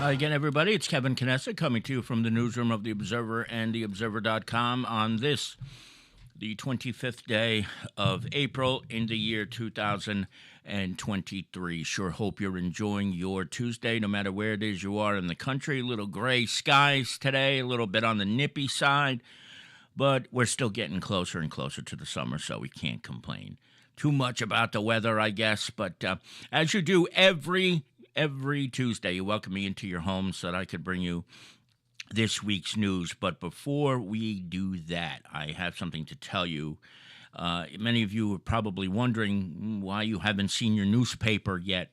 Hi again, everybody. It's Kevin Knessa coming to you from the newsroom of The Observer and TheObserver.com on this, the 25th day of April in the year 2023. Sure hope you're enjoying your Tuesday, no matter where it is you are in the country. A little gray skies today, a little bit on the nippy side, but we're still getting closer and closer to the summer, so we can't complain too much about the weather, I guess. But as you do every Tuesday, you welcome me into your home so that I could bring you this week's news. But before we do that, I have something to tell you. Many of you are probably wondering why you haven't seen your newspaper yet.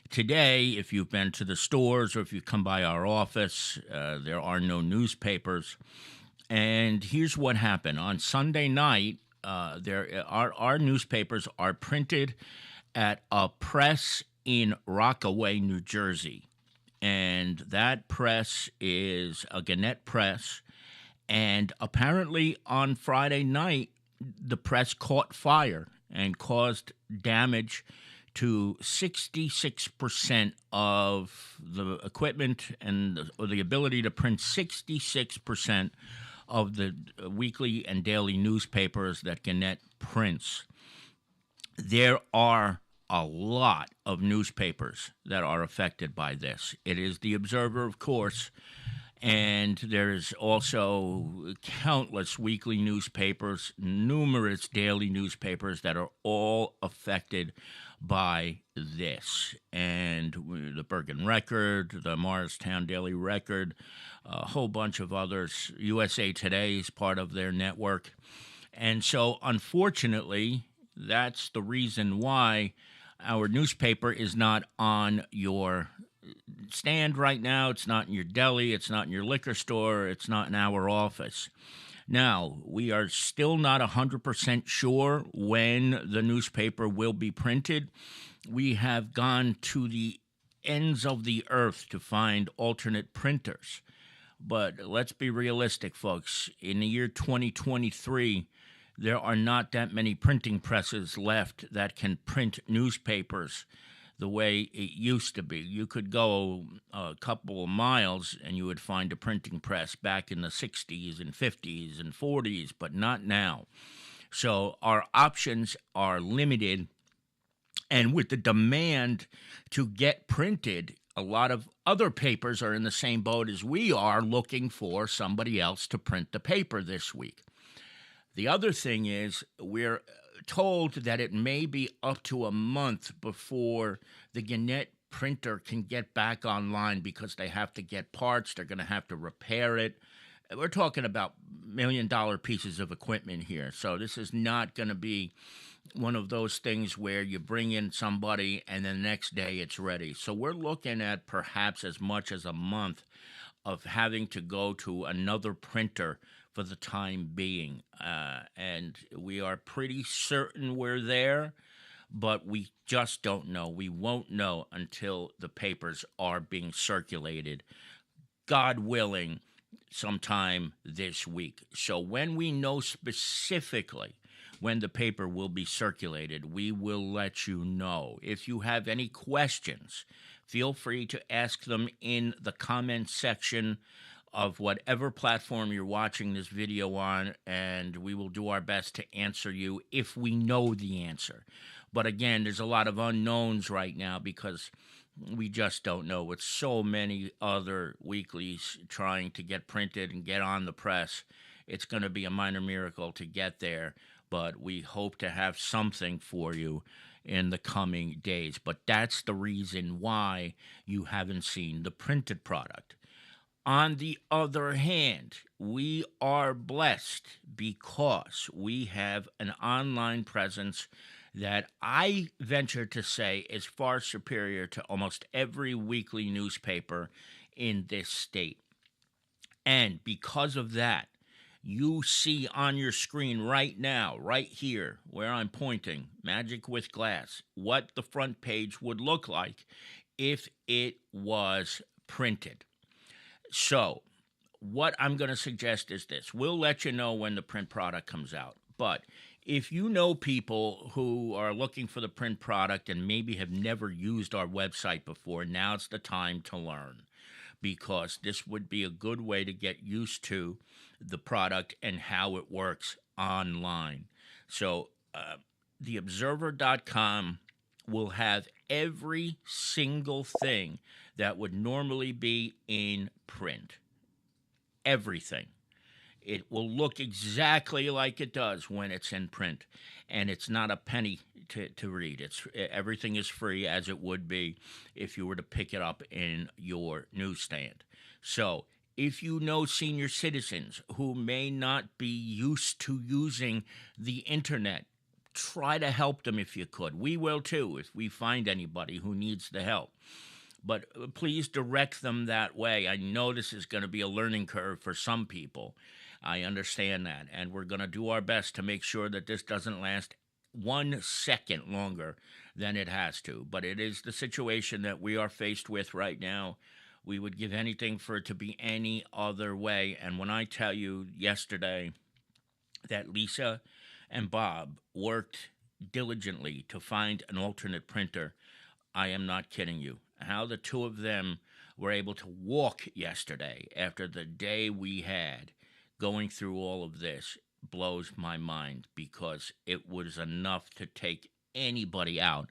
Today, if you've been to the stores or if you come by our office, there are no newspapers. And here's what happened. On Sunday night, our newspapers are printed at a press in Rockaway, New Jersey. And that press is a Gannett press. And apparently on Friday night, the press caught fire and caused damage to 66% of the equipment or the ability to print 66% of the weekly and daily newspapers that Gannett prints. There are a lot of newspapers that are affected by this. It is The Observer, of course, and there is also countless weekly newspapers, numerous daily newspapers that are all affected by this. And the Bergen Record, the Morristown Daily Record, a whole bunch of others. USA Today is part of their network. And so, unfortunately, that's the reason why our newspaper is not on your stand right now. It's not in your deli. It's not in your liquor store. It's not in our office. Now, we are still not 100% sure when the newspaper will be printed. We have gone to the ends of the earth to find alternate printers. But let's be realistic, folks. In the year 2023, there are not that many printing presses left that can print newspapers the way it used to be. You could go a couple of miles and you would find a printing press back in the 60s and 50s and 40s, but not now. So our options are limited. And with the demand to get printed, a lot of other papers are in the same boat as we are, looking for somebody else to print the paper this week. The other thing is we're told that it may be up to a month before the Gannett printer can get back online because they have to get parts. They're going to have to repair it. We're talking about $1 million pieces of equipment here. So this is not going to be one of those things where you bring in somebody and then the next day it's ready. So we're looking at perhaps as much as a month of having to go to another printer for the time being. And we are pretty certain we're there, but we just don't know. We won't know until the papers are being circulated, God willing, sometime this week. So when we know specifically when the paper will be circulated, we will let you know. If you have any questions, feel free to ask them in the comment section of whatever platform you're watching this video on, and we will do our best to answer you if we know the answer. But again, there's a lot of unknowns right now because we just don't know. With so many other weeklies trying to get printed and get on the press, it's going to be a minor miracle to get there, but we hope to have something for you in the coming days. But that's the reason why you haven't seen the printed product. On the other hand, we are blessed because we have an online presence that I venture to say is far superior to almost every weekly newspaper in this state. And because of that, you see on your screen right now, right here, where I'm pointing, Magic with Glass, what the front page would look like if it was printed. So what I'm going to suggest is this. We'll let you know when the print product comes out. But if you know people who are looking for the print product and maybe have never used our website before, now's the time to learn. because this would be a good way to get used to the product and how it works online. So, theobserver.com will have every single thing that would normally be in print. Everything. It will look exactly like it does when it's in print, and it's not a penny to read. It's everything is free as it would be if you were to pick it up in your newsstand. So, if you know senior citizens who may not be used to using the internet, try to help them if you could. We will too if we find anybody who needs the help. But please direct them that way. I know this is going to be a learning curve for some people. I understand that. And we're going to do our best to make sure that this doesn't last 1 second longer than it has to. But it is the situation that we are faced with right now. We would give anything for it to be any other way. And when I tell you yesterday that Lisa and Bob worked diligently to find an alternate printer, I am not kidding you. How the two of them were able to walk yesterday after the day we had going through all of this blows my mind, because it was enough to take anybody out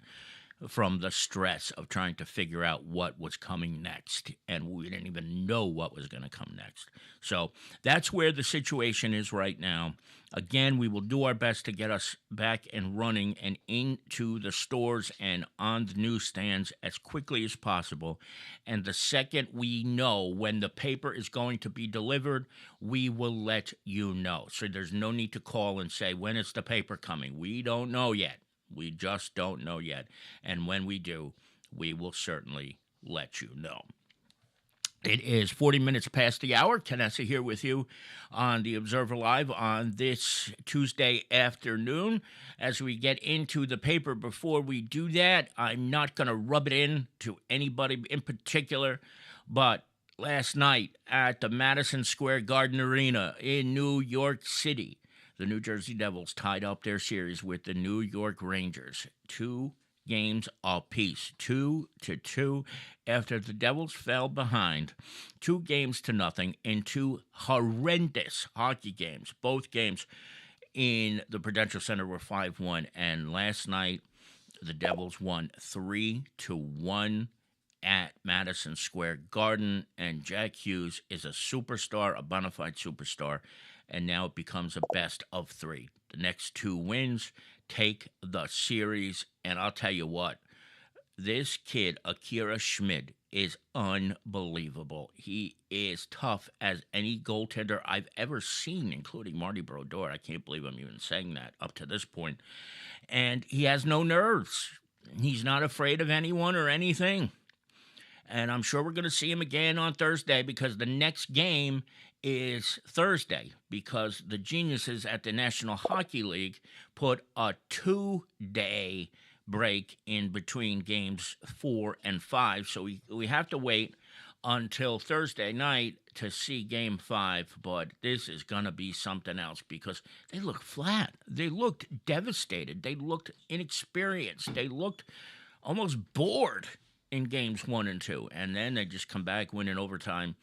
from the stress of trying to figure out what was coming next. And we didn't even know what was going to come next. So that's where the situation is right now. Again, we will do our best to get us back and running and into the stores and on the newsstands as quickly as possible. And the second we know when the paper is going to be delivered, we will let you know. So there's no need to call and say, when is the paper coming? We don't know yet. We just don't know yet. And when we do, we will certainly let you know. It is 40 minutes past the hour. Canessa here with you on the Observer Live on this Tuesday afternoon. As we get into the paper, before we do that, I'm not going to rub it in to anybody in particular, but last night at the Madison Square Garden Arena in New York City, the New Jersey Devils tied up their series with the New York Rangers. 2 games apiece, 2-2, after the Devils fell behind 2-0 in 2 horrendous hockey games. Both games in the Prudential Center were 5-1, and last night the Devils won 3-1 at Madison Square Garden, and Jack Hughes is a superstar, a bona fide superstar, and now it becomes a best of 3. The next 2 wins take the series, and I'll tell you what, this kid, Akira Schmid, is unbelievable. He is tough as any goaltender I've ever seen, including Marty Brodeur. I can't believe I'm even saying that up to this point. And he has no nerves. He's not afraid of anyone or anything. And I'm sure we're going to see him again on Thursday, because the next game is Thursday, because the geniuses at the National Hockey League put a 2-day break in between games 4 and 5. So we have to wait until Thursday night to see game 5. But this is going to be something else, because they look flat. They looked devastated. They looked inexperienced. They looked almost bored in games 1 and 2. And then they just come back, win in overtime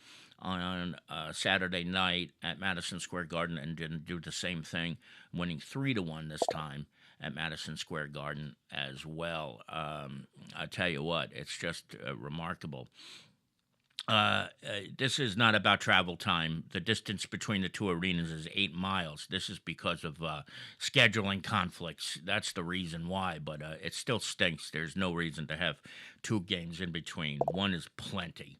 on Saturday night at Madison Square Garden, and didn't do the same thing, winning 3-1 this time at Madison Square Garden as well. I tell you what, it's just remarkable. This is not about travel time. The distance between the 2 arenas is 8 miles. This is because of scheduling conflicts. That's the reason why, but it still stinks. There's no reason to have 2 games in between. 1 is plenty.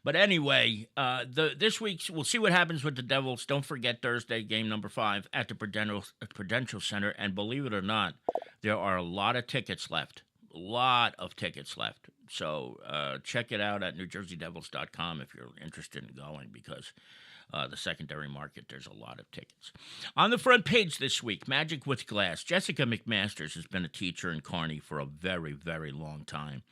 But anyway, this week's, we'll see what happens with the Devils. Don't forget Thursday, game number 5 at the Prudential Center. And believe it or not, there are a lot of tickets left. A lot of tickets left. So check it out at NewJerseyDevils.com if you're interested in going, because the secondary market, there's a lot of tickets. On the front page this week, Magic with Glass. Jessica McMasters has been a teacher in Kearney for a very, very long time.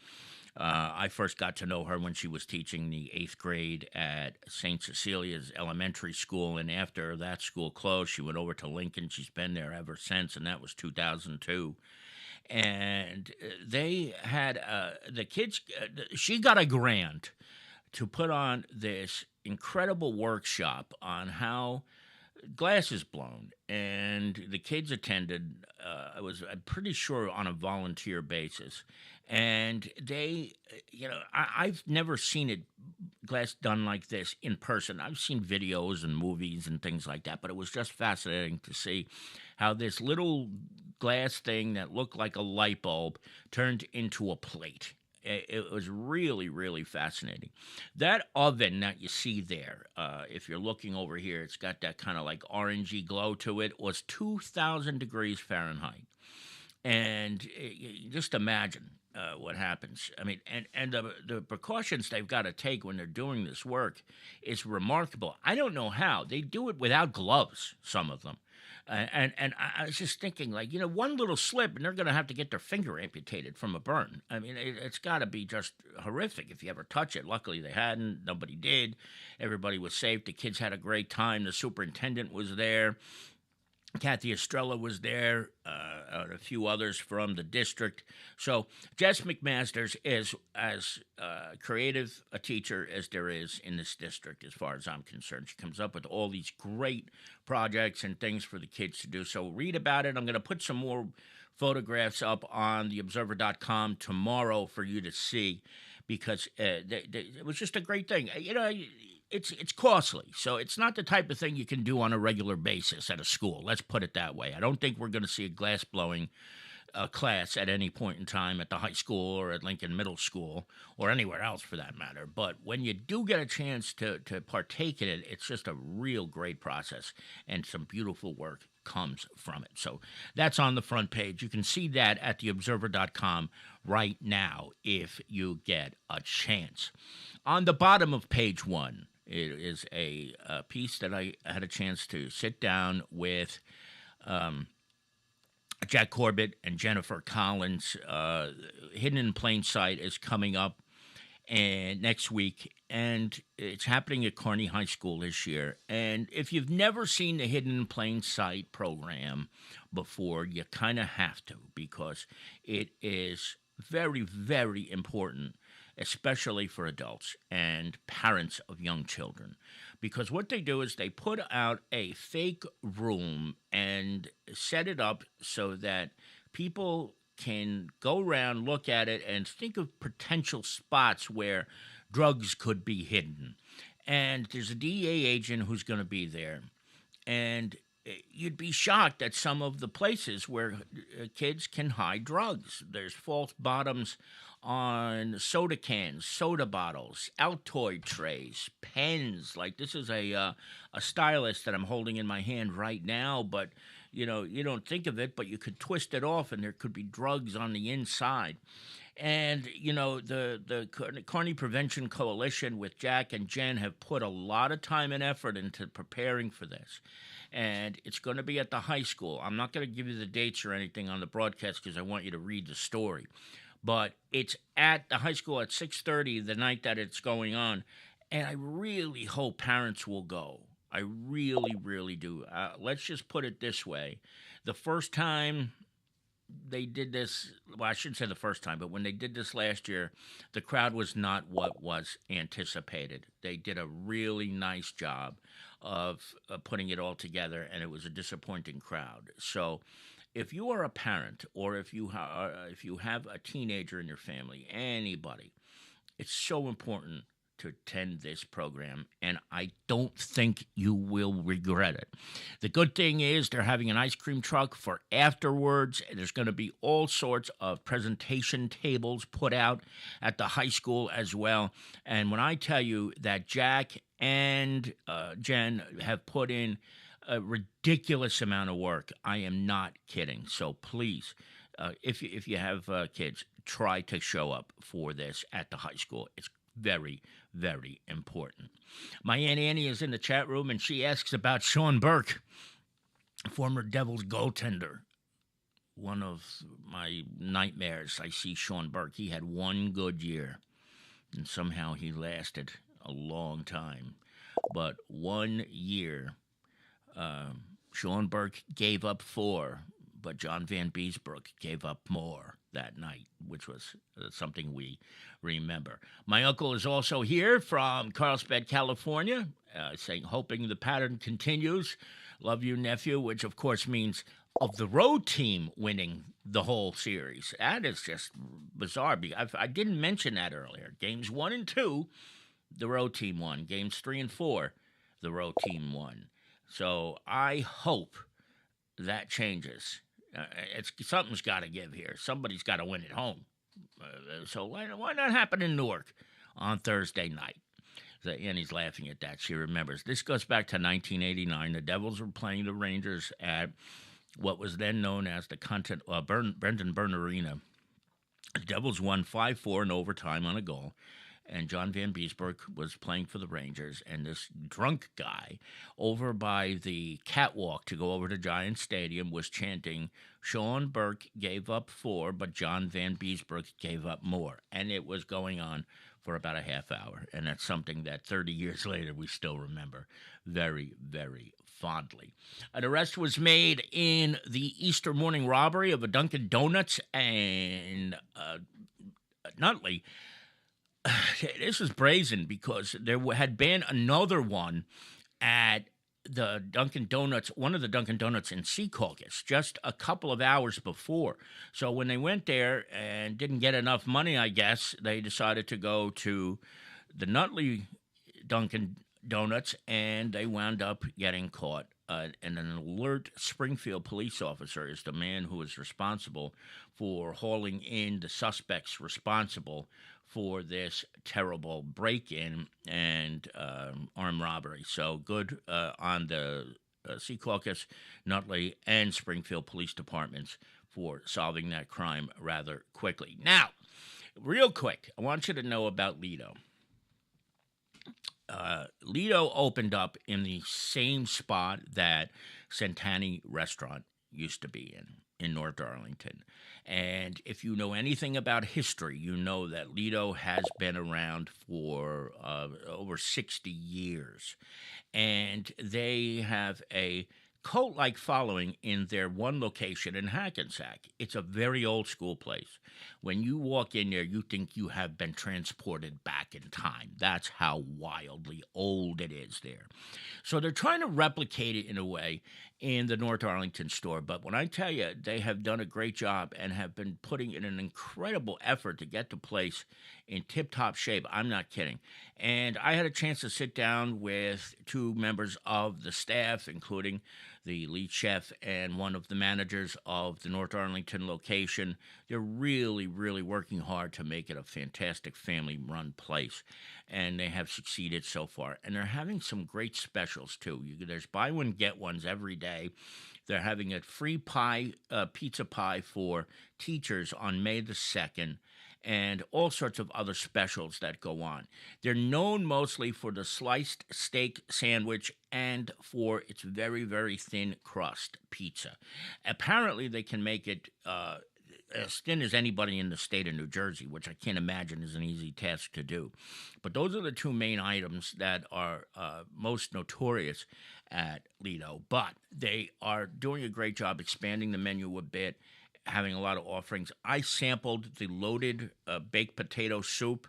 I first got to know her when she was teaching the 8th grade at St. Cecilia's Elementary School, and after that school closed, she went over to Lincoln. She's been there ever since, and that was 2002. And they had the kids, she got a grant to put on this incredible workshop on how glass is blown, and the kids attended. I'm pretty sure, on a volunteer basis, and they, I've never seen it glass done like this in person. I've seen videos and movies and things like that, but it was just fascinating to see how this little glass thing that looked like a light bulb turned into a plate. It was really, really fascinating. That oven that you see there, if you're looking over here, it's got that kind of like orangey glow to it, was 2,000 degrees Fahrenheit. And just imagine what happens. I mean, and the precautions they've got to take when they're doing this work is remarkable. I don't know how. They do it without gloves, some of them. And I was just thinking, like, one little slip and they're going to have to get their finger amputated from a burn. I mean, it's got to be just horrific if you ever touch it. Luckily, they hadn't. Nobody did. Everybody was safe. The kids had a great time. The superintendent was there. Kathy Estrella was there, and a few others from the district. So Jess McMasters is as creative a teacher as there is in this district, as far as I'm concerned. She comes up with all these great projects and things for the kids to do. So read about it. I'm going to put some more photographs up on theobserver.com tomorrow for you to see, because it was just a great thing. It's costly, so it's not the type of thing you can do on a regular basis at a school. Let's put it that way. I don't think we're going to see a glass blowing class at any point in time at the high school or at Lincoln Middle School or anywhere else for that matter. But when you do get a chance to partake in it, it's just a real great process, and some beautiful work comes from it. So that's on the front page. You can see that at theobserver.com right now if you get a chance. On the bottom of page 1, it is a piece that I had a chance to sit down with Jack Corbett and Jennifer Collins. Hidden in Plain Sight is coming up and next week, and it's happening at Kearney High School this year. And if you've never seen the Hidden in Plain Sight program before, you kind of have to, because it is very, very important, especially for adults and parents of young children. Because what they do is they put out a fake room and set it up so that people can go around, look at it, and think of potential spots where drugs could be hidden. And there's a DEA agent who's going to be there. And you'd be shocked at some of the places where kids can hide drugs. There's false bottoms on soda cans, soda bottles, Altoid trays, pens. Like, this is a stylus that I'm holding in my hand right now, but you don't think of it, but you could twist it off and there could be drugs on the inside. And, the Kearney Prevention Coalition with Jack and Jen have put a lot of time and effort into preparing for this. And it's going to be at the high school. I'm not going to give you the dates or anything on the broadcast because I want you to read the story. But it's at the high school at 6:30 the night that it's going on. And I really hope parents will go. I really, really do. Let's just put it this way. The first time they did this, well, I shouldn't say the first time, but when they did this last year, the crowd was not what was anticipated. They did a really nice job of putting it all together, and it was a disappointing crowd. So if you are a parent, or if you have a teenager in your family, anybody, it's so important to attend this program, and I don't think you will regret it. The good thing is they're having an ice cream truck for afterwards. There's going to be all sorts of presentation tables put out at the high school as well. And when I tell you that Jack and Jen have put in a ridiculous amount of work, I am not kidding. So please, if you have kids, try to show up for this at the high school. It's very, very important. My Aunt Annie is in the chat room, and she asks about Sean Burke, former Devils goaltender. One of my nightmares. I see Sean Burke. He had one good year, and somehow he lasted a long time. But 1 year, Sean Burke gave up 4, but John Van Beesbrook gave up more that night, which was something we remember. My uncle is also here from Carlsbad, California, saying, hoping the pattern continues. Love you, nephew, which of course means of the road team winning the whole series. That is just bizarre. I didn't mention that earlier. Games 1 and 2, the road team won. Games 3 and 4, the road team won. So I hope that changes. Something's got to give here. Somebody's got to win at home. So why not happen in Newark on Thursday night? Annie's laughing at that. She remembers. This goes back to 1989. The Devils were playing the Rangers at what was then known as the Brendan Byrne Arena. The Devils won 5-4 in overtime on a goal, and John Van Beesbrook was playing for the Rangers, and this drunk guy over by the catwalk to go over to Giant Stadium was chanting, Sean Burke gave up 4, but John Van Beesbrook gave up more. And it was going on for about a half hour, and that's something that 30 years later we still remember very, very fondly. An arrest was made in the Easter morning robbery of a Dunkin' Donuts and Nutley. This was brazen because there had been another one at the Dunkin' Donuts, one of the Dunkin' Donuts in Secaucus, just a couple of hours before. So when they went there and didn't get enough money, I guess, they decided to go to the Nutley Dunkin' Donuts, and they wound up getting caught. And an alert Springfield police officer is the man who is responsible for hauling in the suspects responsible for this terrible break-in and armed robbery. So good on the Secaucus, Nutley, and Springfield police departments for solving that crime rather quickly. Now, real quick, I want you to know about Lido. Lido opened up in the same spot that Centani Restaurant used to be in North Arlington. And if you know anything about history, you know that Lido has been around for over 60 years. And they have a cult-like following in their one location in Hackensack. It's a very old school place. When you walk in there, you think you have been transported back in time. That's how wildly old it is there. So they're trying to replicate it in a way in the North Arlington store. But when I tell you, they have done a great job and have been putting in an incredible effort to get the place in tip-top shape. I'm not kidding. And I had a chance to sit down with 2 members of the staff, including the lead chef and one of the managers of the North Arlington location. They're really, really working hard to make it a fantastic family-run place, and they have succeeded so far. And they're having some great specials, too. There's buy one, get ones every day. They're having a free pizza pie for teachers on May the 2nd, and all sorts of other specials that go on. They're known mostly for the sliced steak sandwich and for its very, very thin crust pizza. Apparently, they can make it as thin as anybody in the state of New Jersey, which I can't imagine is an easy task to do. But those are the 2 main items that are most notorious at Lido. But they are doing a great job expanding the menu a bit, having a lot of offerings. I sampled the loaded baked potato soup,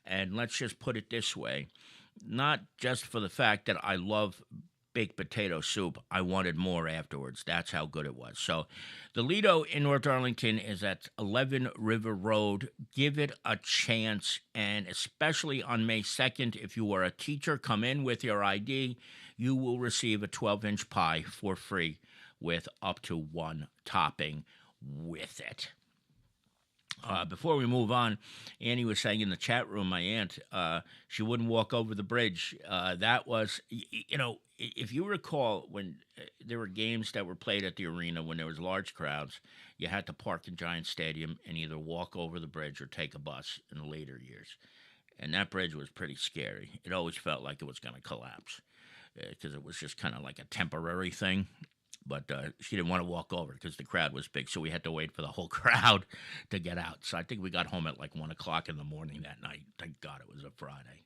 and let's just put it this way, not just for the fact that I love baked potato soup, I wanted more afterwards. That's how good it was. So the Lido in North Arlington is at 11 River Road. Give it a chance, and especially on May 2nd, if you are a teacher, come in with your ID. You will receive a 12-inch pie for free with up to 1 topping with it. Before we move on, Annie was saying in the chat room, my aunt, she wouldn't walk over the bridge. That was, if you recall, when there were games that were played at the arena, when there was large crowds, you had to park in Giant Stadium and either walk over the bridge or take a bus in the later years. And that bridge was pretty scary. It always felt like it was going to collapse because it was just kind of like a temporary thing. But she didn't want to walk over because the crowd was big, so we had to wait for the whole crowd to get out. So I think we got home at like 1 o'clock in the morning that night. Thank God it was a Friday.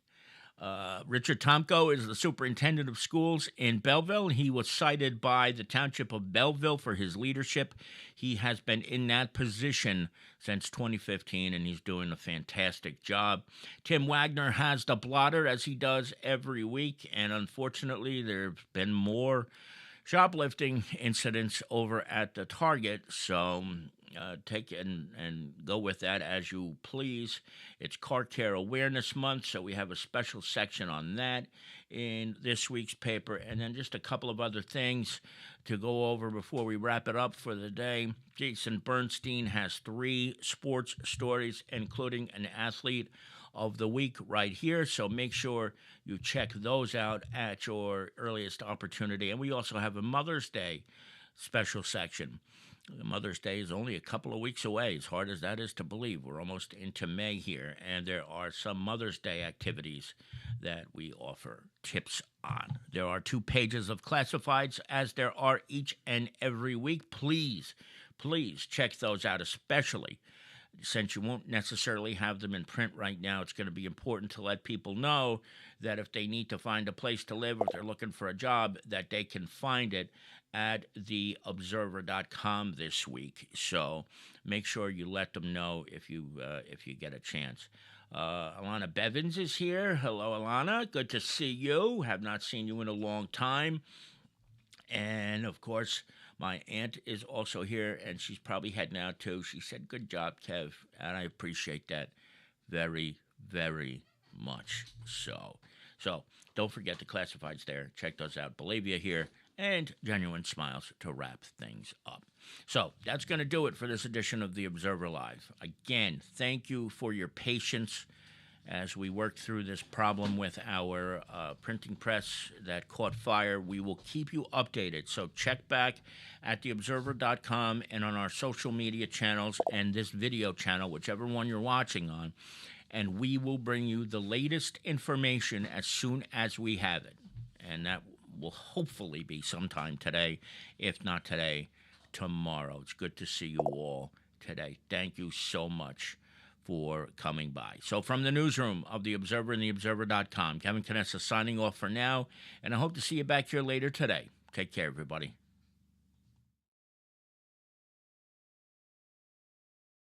Richard Tomko is the superintendent of schools in Belleville. He was cited by the Township of Belleville for his leadership. He has been in that position since 2015, and he's doing a fantastic job. Tim Wagner has the blotter, as he does every week, and unfortunately, there have been more shoplifting incidents over at the Target, so take it and go with that as you please. It's Car Care Awareness Month, so we have a special section on that in this week's paper, and then just a couple of other things to go over before we wrap it up for the day. Jason Bernstein has 3 sports stories, including an athlete of the week right here, so make sure you check those out at your earliest opportunity. And we also have a Mother's Day special section. Mother's Day is only a couple of weeks away, as hard as that is to believe. We're almost into May here, and there are some Mother's Day activities that we offer tips on. There are 2 pages of classifieds, as there are each and every week. Please check those out, especially since you won't necessarily have them in print right now. It's going to be important to let people know that if they need to find a place to live or if they're looking for a job, that they can find it at theobserver.com this week. So make sure you let them know if you get a chance. Alana Bevins is here. Hello, Alana. Good to see you. Have not seen you in a long time. And, of course, my aunt is also here, and she's probably heading out, too. She said, good job, Kev, and I appreciate that very, very much so. So don't forget the classifieds there. Check those out. Bolivia here, and Genuine Smiles to wrap things up. So that's going to do it for this edition of The Observer Live. Again, thank you for your patience as we work through this problem with our printing press that caught fire. We will keep you updated, so check back at theobserver.com and on our social media channels and this video channel, whichever one you're watching on, and we will bring you the latest information as soon as we have it, and that will hopefully be sometime today. If not today, tomorrow. It's good to see you all today. Thank you so much for coming by. So from the newsroom of The Observer and theobserver.com, Kevin Canessa signing off for now, and I hope to see you back here later today. Take care, everybody.